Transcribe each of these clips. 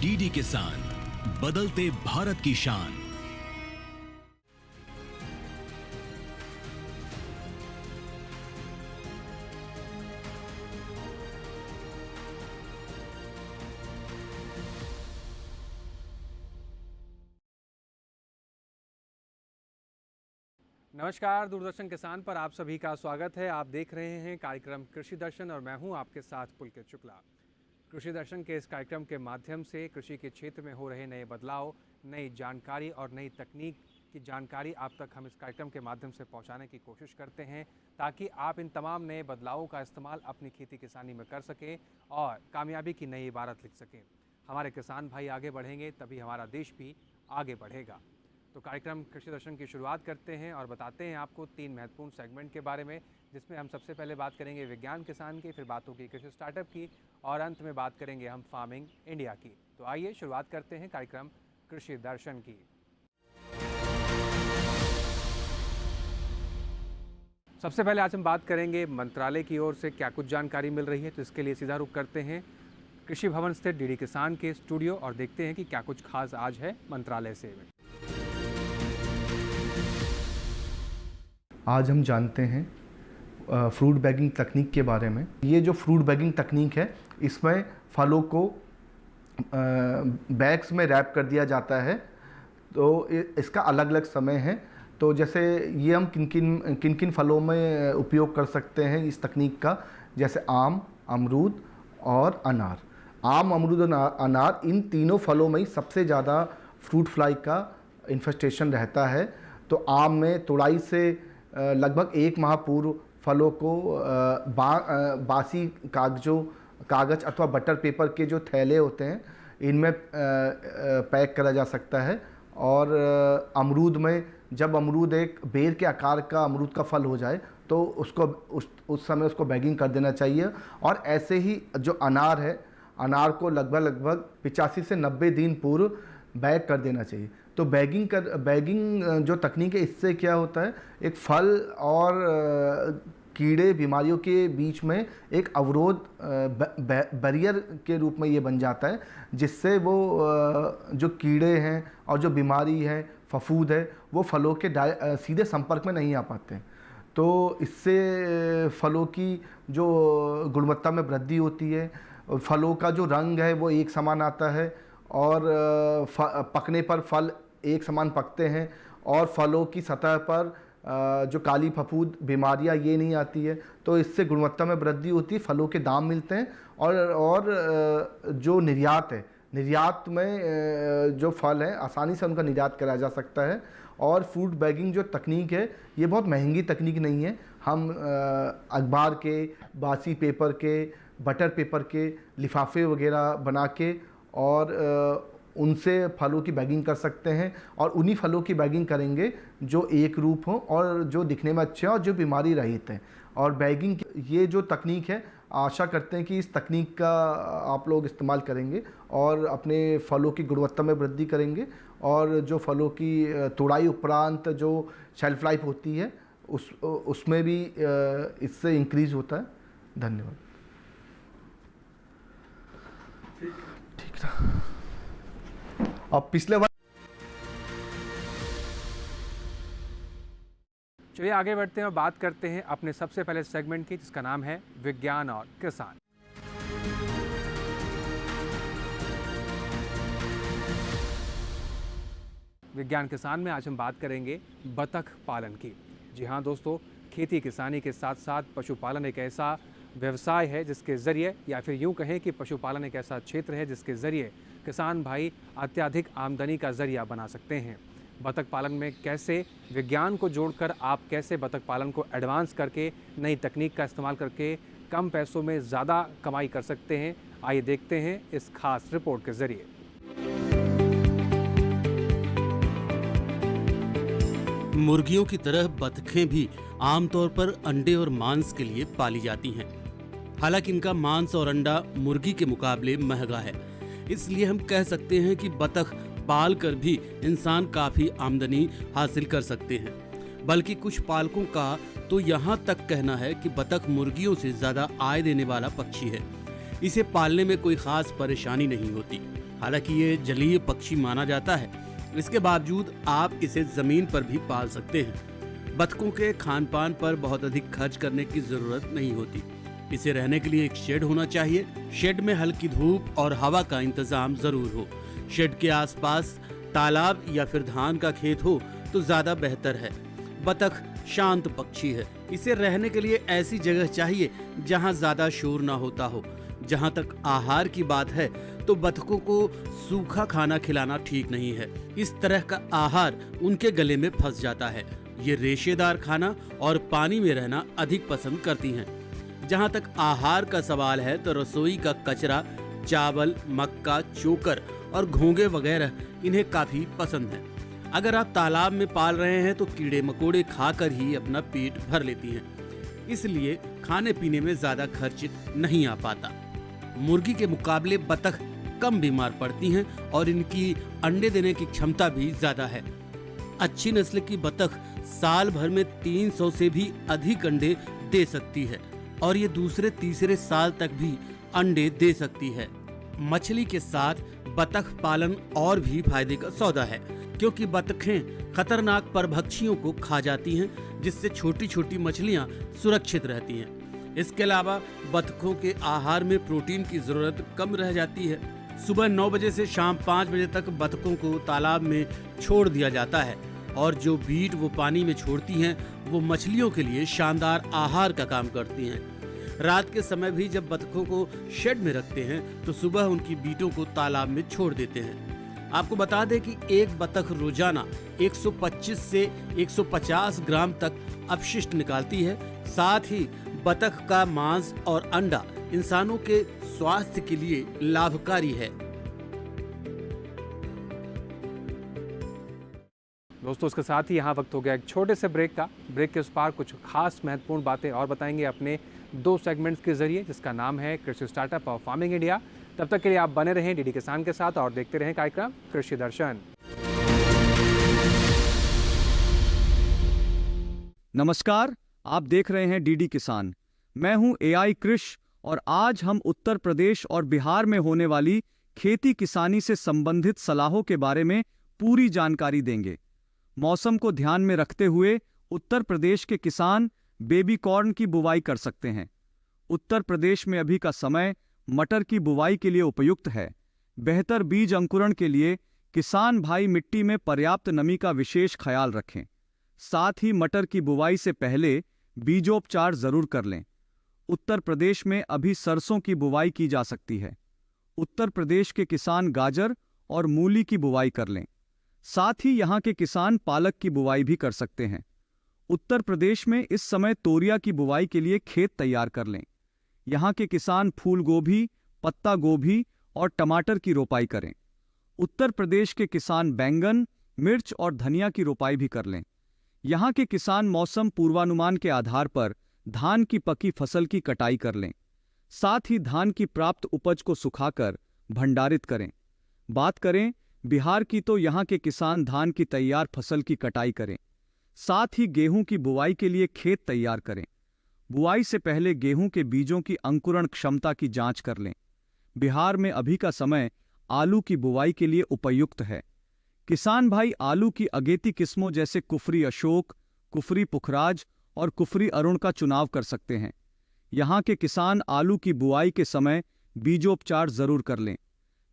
DD किसान, बदलते भारत की शान। नमस्कार, दूरदर्शन किसान पर आप सभी का स्वागत है। आप देख रहे हैं कार्यक्रम कृषि दर्शन और मैं हूं आपके साथ पुलकित शुक्ला। कृषि दर्शन के इस कार्यक्रम के माध्यम से कृषि के क्षेत्र में हो रहे नए बदलाव, नई जानकारी और नई तकनीक की जानकारी आप तक हम इस कार्यक्रम के माध्यम से पहुंचाने की कोशिश करते हैं, ताकि आप इन तमाम नए बदलावों का इस्तेमाल अपनी खेती किसानी में कर सकें और कामयाबी की नई इबारत लिख सकें। हमारे किसान भाई आगे बढ़ेंगे तभी हमारा देश भी आगे बढ़ेगा। तो कार्यक्रम कृषि दर्शन की शुरुआत करते हैं और बताते हैं आपको 3 महत्वपूर्ण सेगमेंट के बारे में, जिसमें हम सबसे पहले बात करेंगे विज्ञान किसान की, फिर बात होगी कृषि स्टार्टअप की और अंत में बात करेंगे हम फार्मिंग इंडिया की। तो आइए शुरुआत करते हैं कार्यक्रम कृषि दर्शन की। सबसे पहले आज हम बात करेंगे मंत्रालय की ओर से क्या कुछ जानकारी मिल रही है, तो इसके लिए सीधा रुख करते हैं कृषि भवन स्थित डीडी किसान के स्टूडियो और देखते हैं कि क्या कुछ खास आज है मंत्रालय से। आज हम जानते हैं फ्रूट बैगिंग तकनीक के बारे में। ये जो फ्रूट बैगिंग तकनीक है, इसमें फलों को बैग्स में रैप कर दिया जाता है। तो इसका अलग अलग समय है। तो जैसे ये हम किन किन फलों में उपयोग कर सकते हैं इस तकनीक का, जैसे आम, अमरूद और अनार। आम, अमरूद और अनार, इन तीनों फलों में ही सबसे ज़्यादा फ्रूट फ्लाई का इन्फेस्टेशन रहता है। तो आम में तुड़ाई से लगभग 1 माह पूर्व फलों को बासी कागज़ अथवा बटर पेपर के जो थैले होते हैं, इनमें पैक करा जा सकता है। और अमरूद में जब अमरूद एक बेर के आकार का अमरूद का फल हो जाए तो उसको उस समय उसको बैगिंग कर देना चाहिए। और ऐसे ही जो अनार है, अनार को लगभग 85 से 90 दिन पूर्व बैग कर देना चाहिए। तो बैगिंग जो तकनीक है, इससे क्या होता है, एक फल और कीड़े बीमारियों के बीच में एक अवरोध बैरियर के रूप में ये बन जाता है, जिससे वो जो कीड़े हैं और जो बीमारी है, फफूंद है, वो फलों के सीधे संपर्क में नहीं आ पाते हैं। तो इससे फलों की जो गुणवत्ता में वृद्धि होती है, फलों का जो रंग है वो एक समान आता है और पकने पर फल एक समान पकते हैं और फलों की सतह पर जो काली फफूंद बीमारियां ये नहीं आती है। तो इससे गुणवत्ता में वृद्धि होती है, फलों के दाम मिलते हैं और जो निर्यात है, निर्यात में जो फल है आसानी से उनका निर्यात करा जा सकता है। और फ्रूट बैगिंग जो तकनीक है, ये बहुत महंगी तकनीक नहीं है। हम अखबार के, बासी पेपर के, बटर पेपर के लिफाफे वगैरह बना के और उनसे फलों की बैगिंग कर सकते हैं। और उन्हीं फलों की बैगिंग करेंगे जो एक रूप हो और जो दिखने में अच्छे हैं और जो बीमारी रहित हैं। और बैगिंग ये जो तकनीक है, आशा करते हैं कि इस तकनीक का आप लोग इस्तेमाल करेंगे और अपने फलों की गुणवत्ता में वृद्धि करेंगे। और जो फलों की तुड़ाई उपरांत जो शेल्फ लाइफ होती है, उसमें भी इससे इंक्रीज होता है। धन्यवाद। ठीक था। अब पिछले बार चलिए आगे बढ़ते हैं और बात करते हैं अपने सबसे पहले सेगमेंट की, जिसका नाम है विज्ञान और किसान। विज्ञान किसान में आज हम बात करेंगे बतख पालन की। जी हाँ दोस्तों, खेती किसानी के साथ साथ पशुपालन एक ऐसा व्यवसाय है जिसके ज़रिए, या फिर यूँ कहें कि पशुपालन एक ऐसा क्षेत्र है जिसके ज़रिए किसान भाई अत्यधिक आमदनी का ज़रिया बना सकते हैं। बतख पालन में कैसे विज्ञान को जोड़कर आप कैसे बतख पालन को एडवांस करके, नई तकनीक का इस्तेमाल करके कम पैसों में ज़्यादा कमाई कर सकते हैं, आइए देखते हैं इस खास रिपोर्ट के ज़रिए। मुर्गियों की तरह बतखें भी आमतौर पर अंडे और मांस के लिए पाली जाती हैं। हालांकि इनका मांस और अंडा मुर्गी के मुकाबले महंगा है, इसलिए हम कह सकते हैं कि बतख पाल कर भी इंसान काफी आमदनी हासिल कर सकते हैं। बल्कि कुछ पालकों का तो यहाँ तक कहना है कि बतख मुर्गियों से ज्यादा आय देने वाला पक्षी है। इसे पालने में कोई खास परेशानी नहीं होती। हालांकि ये जलीय पक्षी माना जाता है, इसके बावजूद आप इसे जमीन पर भी पाल सकते हैं। बतखों के खान पान पर बहुत अधिक खर्च करने की जरूरत नहीं होती। इसे रहने के लिए एक शेड होना चाहिए। शेड में हल्की धूप और हवा का इंतजाम जरूर हो। शेड के आसपास तालाब या फिर धान का खेत हो तो ज्यादा बेहतर है। बतख शांत पक्षी है, इसे रहने के लिए ऐसी जगह चाहिए जहां ज्यादा शोर ना होता हो। जहां तक आहार की बात है तो बतखों को सूखा खाना खिलाना ठीक नहीं है। इस तरह का आहार उनके गले में फंस जाता है। ये रेशेदार खाना और पानी में रहना अधिक पसंद करती हैं। जहां तक आहार का सवाल है तो रसोई का कचरा, चावल, मक्का, चोकर और घोंगे वगैरह इन्हें काफी पसंद है। अगर आप तालाब में पाल रहे हैं तो कीड़े मकोड़े खाकर ही अपना पेट भर लेती हैं, इसलिए खाने पीने में ज्यादा खर्च नहीं आ पाता। मुर्गी के मुकाबले बतख कम बीमार पड़ती हैं और इनकी अंडे देने की क्षमता भी ज्यादा है। अच्छी नस्ल की बतख साल भर में 300 से भी अधिक अंडे दे सकती है और ये दूसरे तीसरे साल तक भी अंडे दे सकती है। मछली के साथ बतख पालन और भी फायदे का सौदा है, क्योंकि बतखें खतरनाक परभक्षियों को खा जाती हैं, जिससे छोटी छोटी मछलियां सुरक्षित रहती हैं। इसके अलावा बतखों के आहार में प्रोटीन की जरूरत कम रह जाती है। सुबह 9 बजे से शाम 5 बजे तक बतखों को तालाब में छोड़ दिया जाता है और जो बीट वो पानी में छोड़ती हैं वो मछलियों के लिए शानदार आहार का काम करती हैं। रात के समय भी जब बतखों को शेड में रखते हैं तो सुबह उनकी बीटों को तालाब में छोड़ देते हैं। आपको बता दें कि एक बतख रोजाना 125 से 150 ग्राम तक अपशिष्ट निकालती है। साथ ही बतख का मांस और अंडा इंसानों के स्वास्थ्य के लिए लाभकारी है। दोस्तों, इसके साथ ही यहाँ वक्त हो गया एक छोटे से ब्रेक का। ब्रेक के उस पार कुछ खास महत्वपूर्ण बातें और बताएंगे अपने 2 सेगमेंट्स के जरिए, जिसका नाम है कृषि स्टार्टअप और फार्मिंग इंडिया। तब तक के लिए आप बने रहें डीडी किसान के साथ और देखते रहें कार्यक्रम कृषि दर्शन। नमस्कार, आप देख रहे हैं डीडी किसान। मैं हूं एआई कृष और आज हम उत्तर प्रदेश और बिहार में होने वाली खेती किसानी से संबंधित सलाहों के बारे में पूरी जानकारी देंगे। मौसम को ध्यान में रखते हुए उत्तर प्रदेश के किसान बेबी कॉर्न की बुवाई कर सकते हैं। उत्तर प्रदेश में अभी का समय मटर की बुवाई के लिए उपयुक्त है। बेहतर बीज अंकुरण के लिए किसान भाई मिट्टी में पर्याप्त नमी का विशेष ख्याल रखें। साथ ही मटर की बुवाई से पहले बीजोपचार जरूर कर लें। उत्तर प्रदेश में अभी सरसों की बुवाई की जा सकती है। उत्तर प्रदेश के किसान गाजर और मूली की बुवाई कर लें। साथ ही यहाँ के किसान पालक की बुवाई भी कर सकते हैं। उत्तर प्रदेश में इस समय तोरिया की बुवाई के लिए खेत तैयार कर लें। यहाँ के किसान फूल गोभी, पत्ता गोभी और टमाटर की रोपाई करें। उत्तर प्रदेश के किसान बैंगन, मिर्च और धनिया की रोपाई भी कर लें। यहाँ के किसान मौसम पूर्वानुमान के आधार पर धान की पकी फसल की कटाई कर लें। साथ ही धान की प्राप्त उपज को सुखाकर भंडारित करें। बात करें बिहार की तो यहाँ के किसान धान की तैयार फसल की कटाई करें। साथ ही गेहूं की बुवाई के लिए खेत तैयार करें। बुआई से पहले गेहूं के बीजों की अंकुरण क्षमता की जांच कर लें। बिहार में अभी का समय आलू की बुवाई के लिए उपयुक्त है। किसान भाई आलू की अगेती किस्मों जैसे कुफरी अशोक, कुफरी पुखराज और कुफरी अरुण का चुनाव कर सकते हैं। यहाँ के किसान आलू की बुआई के समय बीजोपचार जरूर कर लें।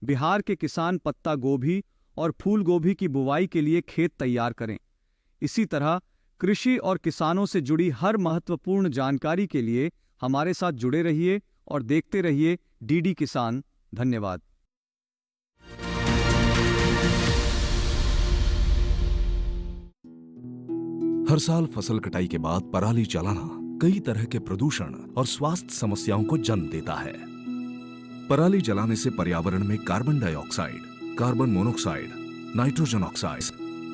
बिहार के किसान पत्ता गोभी और फूल गोभी की बुवाई के लिए खेत तैयार करें। इसी तरह कृषि और किसानों से जुड़ी हर महत्वपूर्ण जानकारी के लिए हमारे साथ जुड़े रहिए और देखते रहिए डीडी किसान। धन्यवाद। हर साल फसल कटाई के बाद पराली जलाना कई तरह के प्रदूषण और स्वास्थ्य समस्याओं को जन्म देता है। पराली जलाने से पर्यावरण में carbon dioxide, carbon monoxide, nitrogen oxide,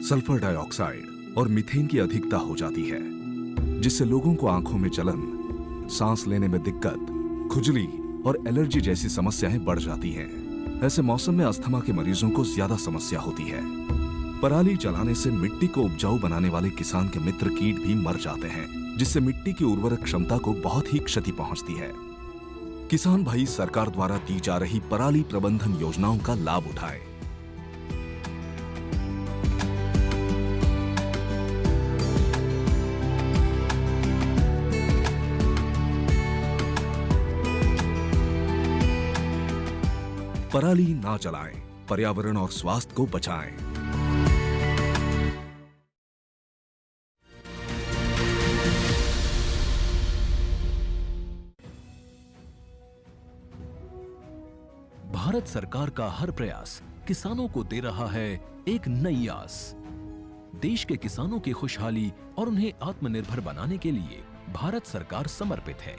sulphur dioxide और मीथेन की अधिकता हो जाती है, जिससे लोगों को आंखों में जलन, सांस लेने में दिक्कत, खुजली और एलर्जी जैसी समस्याएं बढ़ जाती हैं। ऐसे मौसम में अस्थमा के मरीजों को ज्यादा समस्या होती है। पराली जलाने से मिट्टी को उपजाऊ बनाने वाले किसान के मित्र कीट भी मर जाते हैं, जिससे मिट्टी की उर्वरक क्षमता को बहुत ही क्षति पहुंचती है। किसान भाई सरकार द्वारा दी जा रही पराली प्रबंधन योजनाओं का लाभ उठाएं। पराली ना जलाएं, पर्यावरण और स्वास्थ्य को बचाएं। भारत सरकार का हर प्रयास किसानों को दे रहा है एक नई आस। देश के किसानों की खुशहाली और उन्हें आत्मनिर्भर बनाने के लिए भारत सरकार समर्पित है।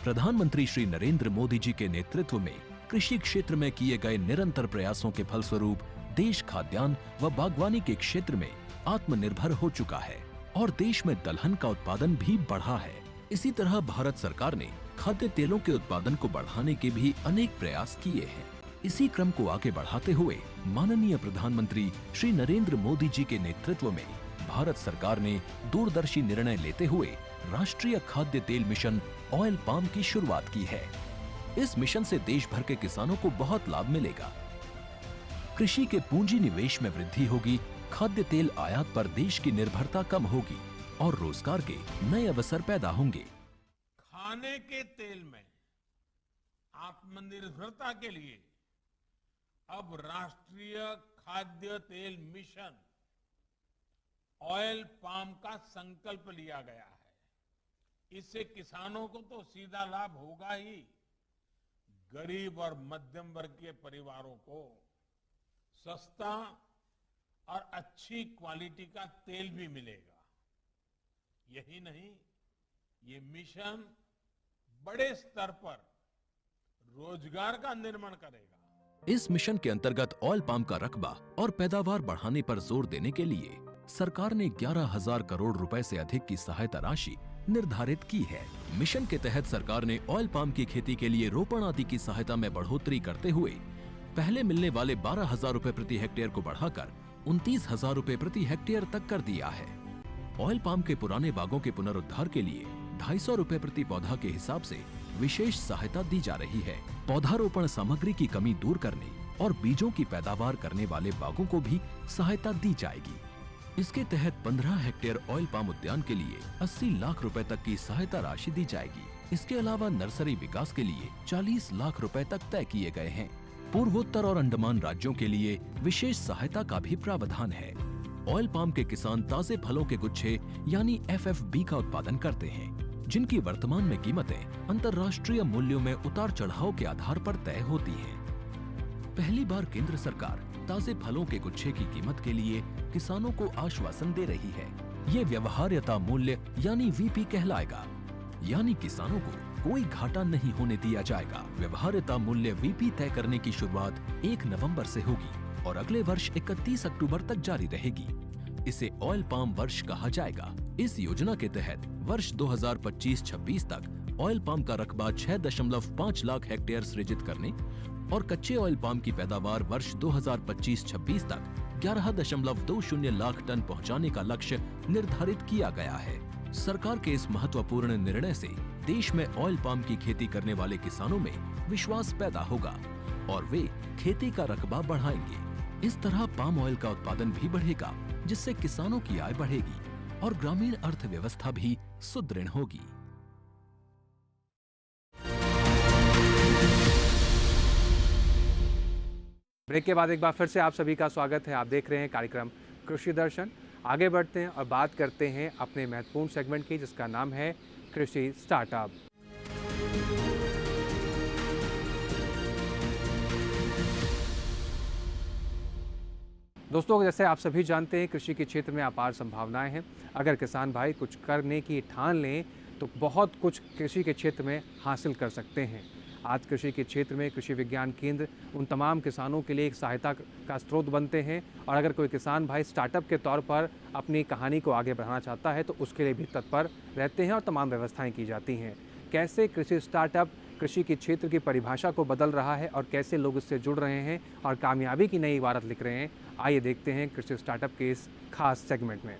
प्रधानमंत्री श्री नरेंद्र मोदी जी के नेतृत्व में कृषि क्षेत्र में किए गए निरंतर प्रयासों के फलस्वरूप देश खाद्यान्न व बागवानी के क्षेत्र में आत्मनिर्भर हो चुका है और देश में दलहन का उत्पादन भी बढ़ा है। इसी तरह भारत सरकार ने खाद्य तेलों के उत्पादन को बढ़ाने के भी अनेक प्रयास किए हैं। इसी क्रम को आगे बढ़ाते हुए माननीय प्रधानमंत्री श्री नरेंद्र मोदी जी के नेतृत्व में भारत सरकार ने दूरदर्शी निर्णय लेते हुए राष्ट्रीय खाद्य तेल मिशन ऑयल पाम की शुरुआत की है। इस मिशन से देश भर के किसानों को बहुत लाभ मिलेगा। कृषि के पूंजी निवेश में वृद्धि होगी, खाद्य तेल आयात पर देश की निर्भरता कम होगी और रोजगार के नए अवसर पैदा होंगे। खाने के तेल में आत्मनिर्भरता के लिए अब राष्ट्रीय खाद्य तेल मिशन ऑयल पाम का संकल्प लिया गया है। इससे किसानों को तो सीधा लाभ होगा ही, गरीब और मध्यम वर्गीय परिवारों को सस्ता और अच्छी क्वालिटी का तेल भी मिलेगा। यही नहीं, ये मिशन बड़े स्तर पर रोजगार का निर्माण करेगा। इस मिशन के अंतर्गत ऑयल पाम का रकबा और पैदावार बढ़ाने पर जोर देने के लिए सरकार ने 11,000 करोड़ रुपए से अधिक की सहायता राशि निर्धारित की है। मिशन के तहत सरकार ने ऑयल पाम की खेती के लिए रोपण आदि की सहायता में बढ़ोतरी करते हुए पहले मिलने वाले 12,000 रुपए प्रति हेक्टेयर को बढ़ाकर 29,000 रुपए प्रति हेक्टेयर तक कर दिया है। ऑयल पाम के पुराने बागों के पुनरुद्धार के लिए 250 रुपए प्रति पौधा के हिसाब से विशेष सहायता दी जा रही है। पौधारोपण सामग्री की कमी दूर करने और बीजों की पैदावार करने वाले बागों को भी सहायता दी जाएगी। इसके तहत 15 हेक्टेयर ऑयल पाम उद्यान के लिए 80 लाख रुपए तक की सहायता राशि दी जाएगी। इसके अलावा नर्सरी विकास के लिए 40 लाख रुपए तक तय किए गए हैं। पूर्वोत्तर और अंडमान राज्यों के लिए विशेष सहायता का भी प्रावधान है। ऑयल पाम के किसान ताजे फलों के गुच्छे यानी FFB का उत्पादन करते हैं, जिनकी वर्तमान में कीमतें अंतर्राष्ट्रीय मूल्यों में उतार चढ़ाव के आधार पर तय होती हैं। पहली बार केंद्र सरकार ताजे फलों के गुच्छे की कीमत के लिए किसानों को आश्वासन दे रही है। ये व्यवहार्यता मूल्य यानी VP कहलाएगा, यानी किसानों को कोई घाटा नहीं होने दिया जाएगा। व्यवहार्यता मूल्य VP तय करने की शुरुआत 1 नवंबर से होगी और अगले वर्ष 31 अक्टूबर तक जारी रहेगी। इसे ऑयल पाम वर्ष कहा जाएगा। इस योजना के तहत वर्ष 2025-26 तक ऑयल पाम का रकबा 6.5 लाख हेक्टेयर सृजित करने और कच्चे ऑयल पाम की पैदावार वर्ष 2025-26 तक 11.20 लाख टन पहुंचाने का लक्ष्य निर्धारित किया गया है। सरकार के इस महत्वपूर्ण निर्णय से देश में ऑयल पाम की खेती करने वाले किसानों में विश्वास पैदा होगा और वे खेती का रकबा बढ़ाएंगे। इस तरह पाम ऑयल का उत्पादन भी बढ़ेगा, जिससे किसानों की आय बढ़ेगी और ग्रामीण अर्थव्यवस्था भी सुदृढ़ होगी। ब्रेक के बाद एक बार फिर से आप सभी का स्वागत है। आप देख रहे हैं कार्यक्रम कृषि दर्शन। आगे बढ़ते हैं और बात करते हैं अपने महत्वपूर्ण सेगमेंट की, जिसका नाम है कृषि स्टार्टअप। दोस्तों, जैसे आप सभी जानते हैं, कृषि के क्षेत्र में अपार संभावनाएं हैं। अगर किसान भाई कुछ करने की ठान लें तो बहुत कुछ कृषि के क्षेत्र में हासिल कर सकते हैं। आज कृषि के क्षेत्र में कृषि विज्ञान केंद्र उन तमाम किसानों के लिए एक सहायता का स्रोत बनते हैं और अगर कोई किसान भाई स्टार्टअप के तौर पर अपनी कहानी को आगे बढ़ाना चाहता है तो उसके लिए भी तत्पर रहते हैं और तमाम व्यवस्थाएं की जाती हैं। कैसे कृषि स्टार्टअप कृषि के क्षेत्र की परिभाषा को बदल रहा है और कैसे लोग इससे जुड़ रहे हैं और कामयाबी की नई इबारत लिख रहे हैं, आइए देखते हैं कृषि स्टार्टअप के इस खास सेगमेंट में।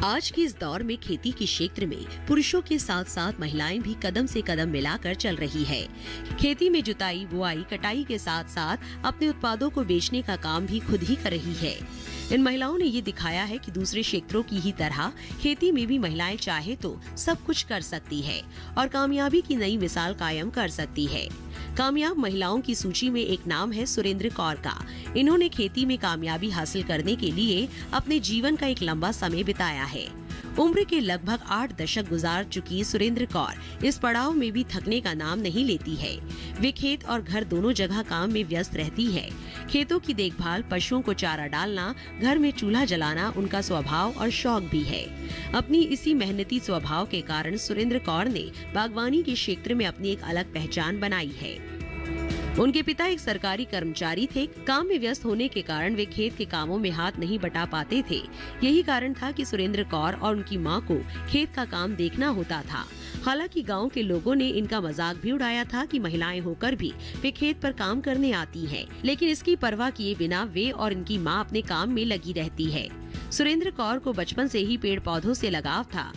आज के इस दौर में खेती के क्षेत्र में पुरुषों के साथ साथ महिलाएं भी कदम से कदम मिलाकर चल रही है। खेती में जुताई, बुआई, कटाई के साथ साथ अपने उत्पादों को बेचने का काम भी खुद ही कर रही है। इन महिलाओं ने ये दिखाया है कि दूसरे क्षेत्रों की ही तरह खेती में भी महिलाएं चाहे तो सब कुछ कर सकती है और कामयाबी की नई मिसाल कायम कर सकती है। कामयाब महिलाओं की सूची में एक नाम है सुरेंद्र कौर का। इन्होंने खेती में कामयाबी हासिल करने के लिए अपने जीवन का एक लंबा समय बिताया है। उम्र के लगभग 8 दशक गुजार चुकी सुरेंद्र कौर इस पड़ाव में भी थकने का नाम नहीं लेती है। वे खेत और घर दोनों जगह काम में व्यस्त रहती है। खेतों की देखभाल, पशुओं को चारा डालना, घर में चूल्हा जलाना उनका स्वभाव और शौक भी है। अपनी इसी मेहनती स्वभाव के कारण सुरेंद्र कौर ने बागवानी के क्षेत्र में अपनी एक अलग पहचान बनाई है। उनके पिता एक सरकारी कर्मचारी थे। काम में व्यस्त होने के कारण वे खेत के कामों में हाथ नहीं बटा पाते थे। यही कारण था कि सुरेंद्र कौर और उनकी मां को खेत का काम देखना होता था। हालांकि गांव के लोगों ने इनका मजाक भी उड़ाया था कि महिलाएं होकर भी वे खेत पर काम करने आती हैं, लेकिन इसकी परवाह किए बिना वे और इनकी मां अपने काम में लगी रहती है। सुरेंद्र कौर को बचपन से ही पेड़ पौधों से लगाव था।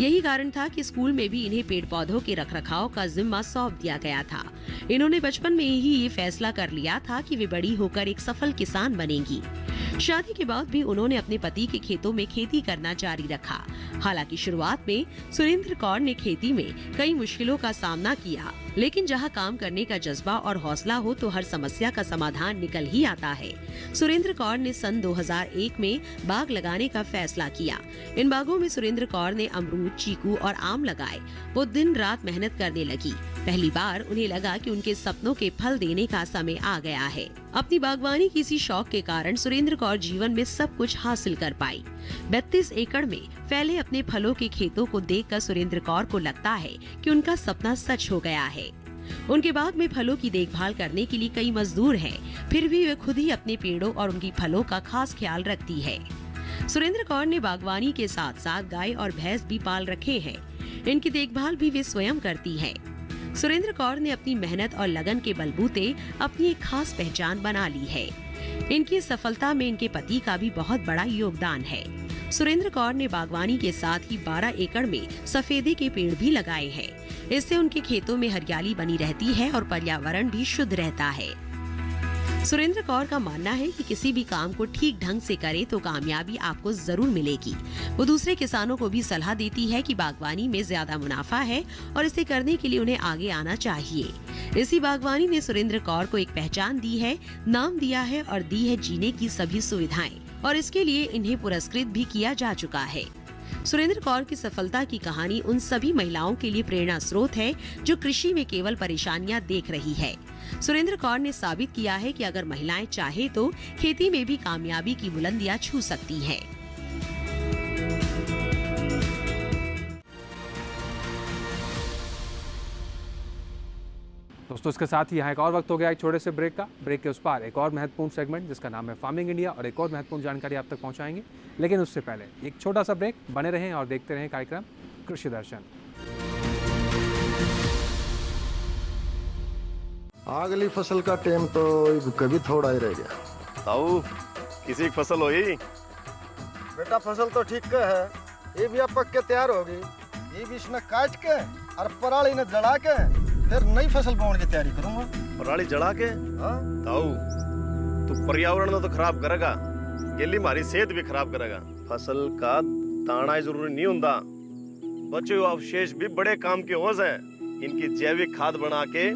यही कारण था कि स्कूल में भी इन्हें पेड़ पौधों के रखरखाव का जिम्मा सौंप दिया गया था। इन्होंने बचपन में ही ये फैसला कर लिया था कि वे बड़ी होकर एक सफल किसान बनेंगी। शादी के बाद भी उन्होंने अपने पति के खेतों में खेती करना जारी रखा। हालांकि शुरुआत में सुरेंद्र कौर ने खेती में कई मुश्किलों का सामना किया, लेकिन जहां काम करने का जज्बा और हौसला हो तो हर समस्या का समाधान निकल ही आता है। सुरेंद्र कौर ने सन 2001 में बाग लगाने का फैसला किया। इन बागों में सुरेंद्र कौर ने अमरूद, चीकू और आम लगाए। वो दिन रात मेहनत करने लगी। पहली बार उन्हें लगा कि उनके सपनों के फल देने का समय आ गया है। अपनी बागवानी की इसी शौक के कारण सुरेंद्र कौर जीवन में सब कुछ हासिल कर पाई। 32 एकड़ में फैले अपने फलों के खेतों को देखकर सुरेंद्र कौर को लगता है कि उनका सपना सच हो गया है। उनके बाग में फलों की देखभाल करने के लिए कई मजदूर हैं, फिर भी वे खुद ही अपने पेड़ों और उनकी फलों का खास ख्याल रखती है। सुरेंद्र कौर ने बागवानी के साथ साथ गाय और भैंस भी पाल रखे हैं। इनकी देखभाल भी वे स्वयं करती है। सुरेंद्र कौर ने अपनी मेहनत और लगन के बलबूते अपनी एक खास पहचान बना ली है। इनकी सफलता में इनके पति का भी बहुत बड़ा योगदान है। सुरेंद्र कौर ने बागवानी के साथ ही 12 एकड़ में सफेदे के पेड़ भी लगाए हैं। इससे उनके खेतों में हरियाली बनी रहती है और पर्यावरण भी शुद्ध रहता है। सुरेंद्र कौर का मानना है कि किसी भी काम को ठीक ढंग से करे तो कामयाबी आपको जरूर मिलेगी। वो दूसरे किसानों को भी सलाह देती है कि बागवानी में ज्यादा मुनाफा है और इसे करने के लिए उन्हें आगे आना चाहिए। इसी बागवानी ने सुरेंद्र कौर को एक पहचान दी है, नाम दिया है और दी है जीने की सभी सुविधाएं, और इसके लिए इन्हें पुरस्कृत भी किया जा चुका है। सुरेंद्र कौर की सफलता की कहानी उन सभी महिलाओं के लिए प्रेरणा स्रोत है जो कृषि में केवल परेशानियां देख रही है। सुरेंद्र कौर ने साबित किया है कि अगर महिलाएं चाहे तो खेती में भी कामयाबी की बुलंदियां छू सकती हैं। दोस्तों, इसके साथ ही यहाँ एक और वक्त हो गया एक छोटे से ब्रेक का। ब्रेक के उस पार एक और महत्वपूर्ण सेगमेंट जिसका नाम है फार्मिंग इंडिया, और एक और महत्वपूर्ण जानकारी आप तक पहुँचाएंगे। लेकिन उससे पहले एक छोटा सा ब्रेक। बने रहें और देखते रहें कार्यक्रम कृषि दर्शन। अगली फसल का टाइम तो कभी थोड़ा ही रह गया। ताऊ, किसी की फसल हुई? बेटा फसल तो ठीक का है, ये भी अब पक के तैयार होगी। ये बीच में काट के और पराली ने जड़ा के फिर नई फसल बोने की तैयारी करूंगा। पराली जड़ा के? हाँ ताऊ, तू पर्यावरण तो खराब करेगा, गेली हमारी सेहत भी खराब करेगा। फसल का दाना जरूरी नहीं होता, बचे हुए अवशेष भी बड़े काम के हो जाए। इनकी जैविक खाद बना के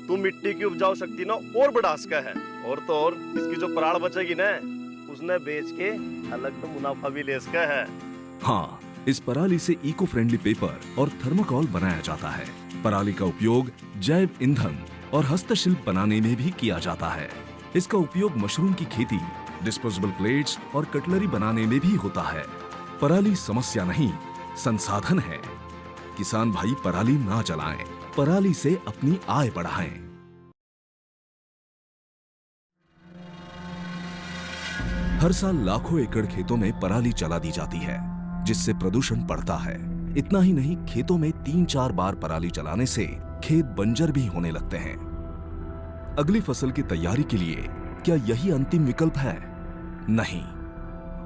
तू मिट्टी की उपजाऊ शक्ति ना और बढ़ा सका है। और तो और इसकी जो पराल बचेगी ना, उसने बेच के अलग तो मुनाफा भी ले सका है। हाँ, इस पराली से इको फ्रेंडली पेपर और थर्मोकोल बनाया जाता है। पराली का उपयोग जैव ईंधन और हस्तशिल्प बनाने में भी किया जाता है। इसका उपयोग मशरूम की खेती, डिस्पोजेबल प्लेट्स और कटलरी बनाने में भी होता है। पराली समस्या नहीं, संसाधन है। किसान भाई पराली ना जलाएं, पराली से अपनी आय बढ़ाएं। हर साल लाखों एकड़ खेतों में पराली जला दी जाती है, जिससे प्रदूषण बढ़ता है। इतना ही नहीं, खेतों में 3-4 बार पराली जलाने से खेत बंजर भी होने लगते हैं। अगली फसल की तैयारी के लिए क्या यही अंतिम विकल्प है? नहीं।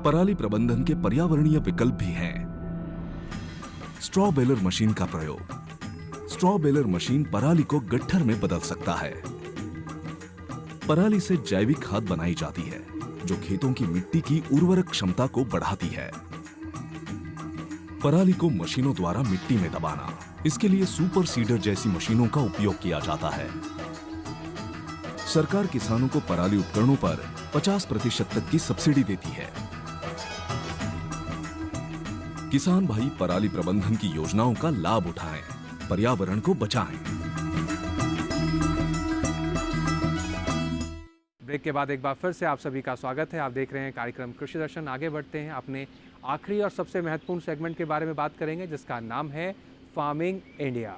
पराली प्रबंधन के पर्यावरणीय विकल्प भी हैं। स्ट्रॉ बेलर मशीन का प्रयोग। स्ट्रॉ बेलर मशीन पराली को गट्ठर में बदल सकता है। पराली से जैविक खाद बनाई जाती है जो खेतों की मिट्टी की उर्वरक क्षमता को बढ़ाती है। पराली को मशीनों द्वारा मिट्टी में दबाना, इसके लिए सुपर सीडर जैसी मशीनों का उपयोग किया जाता है। सरकार किसानों को पराली उपकरणों पर 50% तक की सब्सिडी देती है। किसान भाई पराली प्रबंधन की योजनाओं का लाभ उठाएं, पर्यावरण को बचाएं। ब्रेक के बाद एक बार फिर से आप सभी का स्वागत है। आप देख रहे हैं कार्यक्रम कृषि दर्शन। आगे बढ़ते हैं, अपने आखिरी और सबसे महत्वपूर्ण सेगमेंट के बारे में बात करेंगे जिसका नाम है फार्मिंग इंडिया।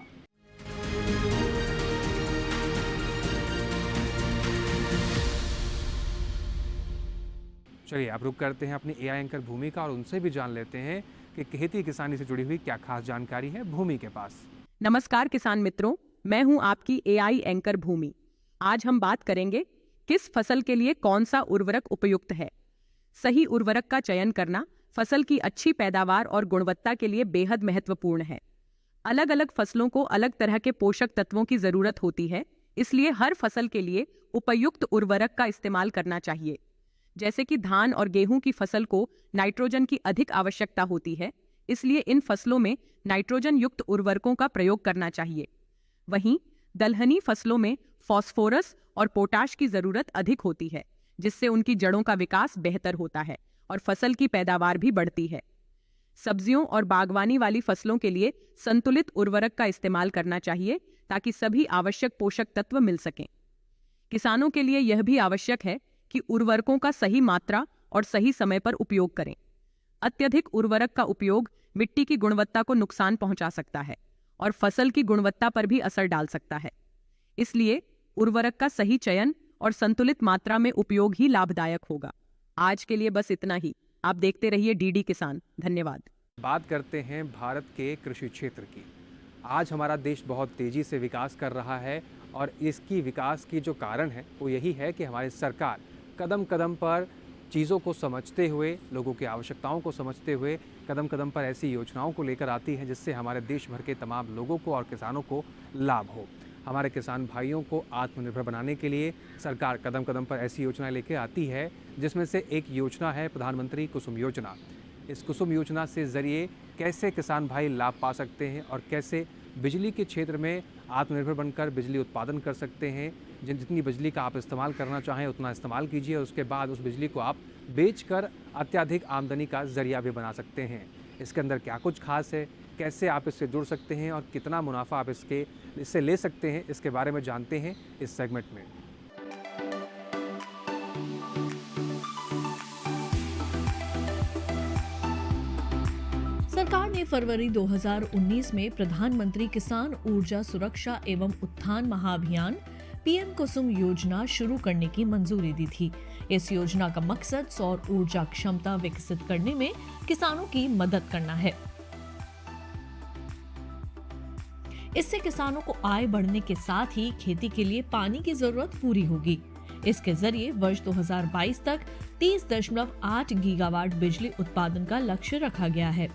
चलिए अब रुक करते हैं अपनी एआई एंकर भूमि का और उनसे भी जान लेते हैं कि खेती किसानी से जुड़ी हुई क्या खास जानकारी है भूमि के पास। नमस्कार किसान मित्रों, मैं हूं आपकी एआई एंकर भूमि। आज हम बात करेंगे किस फसल के लिए कौन सा उर्वरक उपयुक्त है। सही उर्वरक का चयन करना फसल की अच्छी पैदावार और गुणवत्ता के लिए बेहद महत्वपूर्ण है। अलग अलग फसलों को अलग तरह के पोषक तत्वों की जरूरत होती है, इसलिए हर फसल के लिए उपयुक्त उर्वरक का इस्तेमाल करना चाहिए। जैसे कि धान और गेहूं की फसल को नाइट्रोजन की अधिक आवश्यकता होती है, इसलिए इन फसलों में नाइट्रोजन युक्त उर्वरकों का प्रयोग करना चाहिए। वहीं दलहनी फसलों में फास्फोरस और पोटाश की जरूरत अधिक होती है, जिससे उनकी जड़ों का विकास बेहतर होता है और फसल की पैदावार भी बढ़ती है। सब्जियों और बागवानी वाली फसलों के लिए संतुलित उर्वरक का इस्तेमाल करना चाहिए ताकि सभी आवश्यक पोषक तत्व मिल सकें। किसानों के लिए यह भी आवश्यक है कि उर्वरकों का सही मात्रा और सही समय पर उपयोग करें। अत्यधिक उर्वरक का उपयोग मिट्टी की गुणवत्ता को नुकसान पहुंचा सकता है और फसल की गुणवत्ता पर भी असर डाल सकता है। इसलिए उर्वरक का सही चयन और संतुलित मात्रा में उपयोग ही लाभदायक होगा। आज के लिए बस इतना ही। आप देखते रहिए डीडी किसान। धन्यवाद। बात करते हैं भारत के कृषि क्षेत्र की। आज हमारा देश बहुत तेज़ी से विकास कर रहा है और इसकी विकास की जो कारण है वो यही है कि हमारी सरकार कदम कदम पर चीज़ों को समझते हुए, लोगों की आवश्यकताओं को समझते हुए कदम कदम पर ऐसी योजनाओं को लेकर आती है जिससे हमारे देश भर के तमाम लोगों को और किसानों को लाभ हो। हमारे किसान भाइयों को आत्मनिर्भर बनाने के लिए सरकार कदम कदम पर ऐसी योजनाएं लेकर आती है, जिसमें से एक योजना है प्रधानमंत्री कुसुम योजना। इस कुसुम योजना से ज़रिए कैसे किसान भाई लाभ पा सकते हैं और कैसे बिजली के क्षेत्र में आत्मनिर्भर बनकर बिजली उत्पादन कर सकते हैं। जितनी बिजली का आप इस्तेमाल करना चाहें उतना इस्तेमाल कीजिए और उसके बाद उस बिजली को आप बेचकर अत्यधिक आमदनी का जरिया भी बना सकते हैं। इसके अंदर क्या कुछ खास है, कैसे आप इससे जुड़ सकते हैं और कितना मुनाफा आप इससे ले सकते हैं, इसके बारे में जानते हैं इस सेगमेंट में। सरकार ने फरवरी 2019 में प्रधानमंत्री किसान ऊर्जा सुरक्षा एवं उत्थान महाअभियान पीएम कुसुम योजना शुरू करने की मंजूरी दी थी। इस योजना का मकसद सौर ऊर्जा क्षमता विकसित करने में किसानों की मदद करना है। इससे किसानों को आय बढ़ने के साथ ही खेती के लिए पानी की जरूरत पूरी होगी। इसके जरिए वर्ष 2022 तक 30.8 गीगावाट बिजली उत्पादन का लक्ष्य रखा गया है।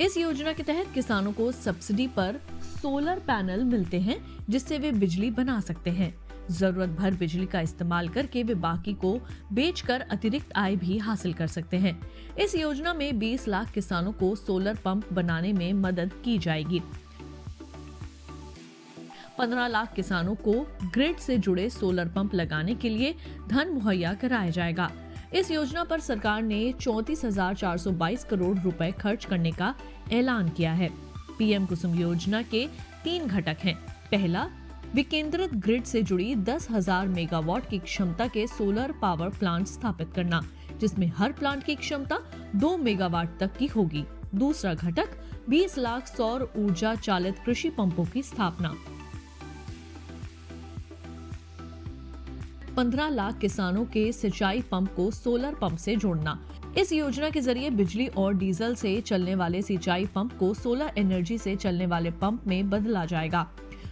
इस योजना के तहत किसानों को सब्सिडी पर सोलर पैनल मिलते हैं जिससे वे बिजली बना सकते हैं। जरूरत भर बिजली का इस्तेमाल करके वे बाकी को बेचकर अतिरिक्त आय भी हासिल कर सकते हैं। इस योजना में 20 लाख किसानों को सोलर पंप बनाने में मदद की जाएगी। 15 लाख किसानों को ग्रिड से जुड़े सोलर पंप लगाने के लिए धन मुहैया कराया जाएगा। इस योजना पर सरकार ने 34,422 करोड़ रुपए खर्च करने का ऐलान किया है। पीएम कुसुम योजना के 3 घटक हैं। पहला, विकेंद्रित ग्रिड से जुड़ी 10,000 मेगावाट की क्षमता के सोलर पावर प्लांट स्थापित करना, जिसमें हर प्लांट की क्षमता 2 मेगावाट तक की होगी। दूसरा घटक 20 लाख सौर ऊर्जा चालित कृषि पंपों की स्थापना। 15 लाख किसानों के सिंचाई पंप को सोलर पंप से जोड़ना। इस योजना के जरिए बिजली और डीजल से चलने वाले सिंचाई पंप को सोलर एनर्जी से चलने वाले पंप में बदला जाएगा।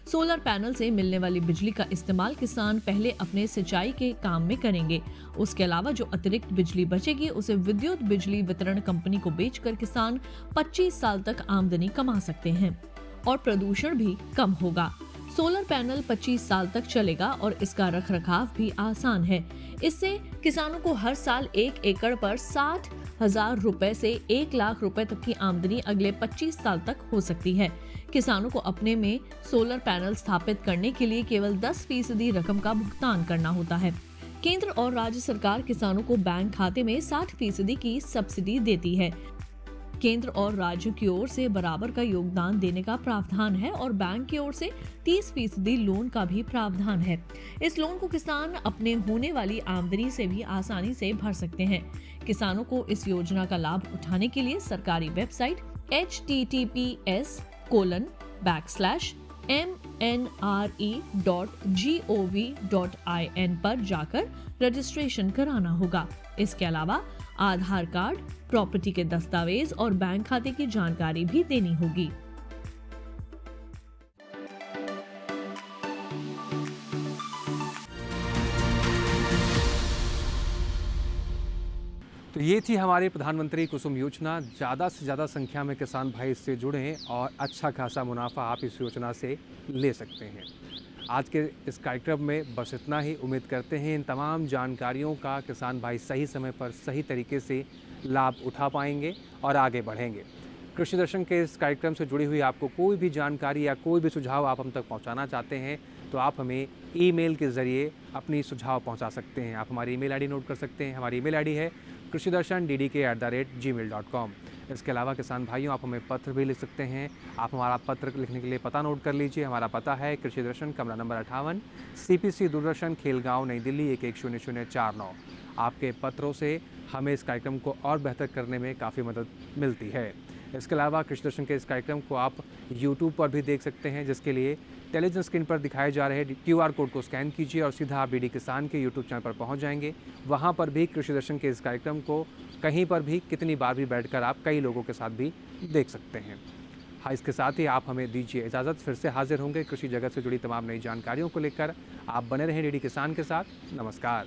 सोलर पैनल से मिलने वाली बिजली का इस्तेमाल किसान पहले अपने सिंचाई के काम में करेंगे। उसके अलावा जो अतिरिक्त बिजली बचेगी उसे विद्युत बिजली वितरण कंपनी को बेचकर किसान 25 साल तक आमदनी कमा सकते हैं और प्रदूषण भी कम होगा। सोलर पैनल 25 साल तक चलेगा और इसका रखरखाव भी आसान है। इससे किसानों को हर साल 1 एकड़ पर 60,000 रुपए से 1 लाख रुपए तक की आमदनी अगले 25 साल तक हो सकती है। किसानों को अपने में सोलर पैनल स्थापित करने के लिए केवल 10% रकम का भुगतान करना होता है। केंद्र और राज्य सरकार किसानों को बैंक खाते में 60% की सब्सिडी देती है। केंद्र और राज्य की ओर से बराबर का योगदान देने का प्रावधान है और बैंक की ओर से 30% लोन का भी प्रावधान है। इस लोन को किसान अपने होने वाली आमदनी से भी आसानी से भर सकते हैं। किसानों को इस योजना का लाभ उठाने के लिए सरकारी वेबसाइट https://mnre.gov.in पर जाकर रजिस्ट्रेशन कराना होगा। इसके अलावा आधार कार्ड, प्रॉपर्टी के दस्तावेज और बैंक खाते की जानकारी भी देनी होगी। तो ये थी हमारी प्रधानमंत्री कुसुम योजना। ज़्यादा से ज़्यादा संख्या में किसान भाई इससे जुड़ें और अच्छा खासा मुनाफा आप इस योजना से ले सकते हैं। आज के इस कार्यक्रम में बस इतना ही। उम्मीद करते हैं इन तमाम जानकारियों का किसान भाई सही समय पर सही तरीके से लाभ उठा पाएंगे और आगे बढ़ेंगे। कृषि दर्शन के इस कार्यक्रम से जुड़ी हुई आपको कोई भी जानकारी या कोई भी सुझाव आप हम तक पहुंचाना चाहते हैं तो आप हमें ईमेल के ज़रिए अपनी सुझाव पहुंचा सकते हैं। आप हमारी ईमेल आईडी नोट कर सकते हैं। हमारी ईमेल आईडी है krishidarshan@gmail.com। इसके अलावा किसान भाइयों आप हमें पत्र भी लिख सकते हैं। आप हमारा पत्र लिखने के लिए पता नोट कर लीजिए। हमारा पता है कृषि दर्शन, कमरा नंबर 58, CPC दूरदर्शन, खेलगांव, नई दिल्ली 110049। आपके पत्रों से हमें इस कार्यक्रम को और बेहतर करने में काफ़ी मदद मिलती है। इसके अलावा कृषि दर्शन के इस कार्यक्रम को आप YouTube पर भी देख सकते हैं, जिसके लिए टेलीविजन स्क्रीन पर दिखाए जा रहे QR कोड को स्कैन कीजिए और सीधा आप DD किसान के YouTube चैनल पर पहुंच जाएंगे। वहां पर भी कृषि दर्शन के इस कार्यक्रम को कहीं पर भी कितनी बार भी बैठकर आप कई लोगों के साथ भी देख सकते हैं। हाँ, इसके साथ ही आप हमें दीजिए इजाज़त। फिर से हाजिर होंगे कृषि जगत से जुड़ी तमाम नई जानकारियों को लेकर। आप बने रहें DD किसान के साथ। नमस्कार।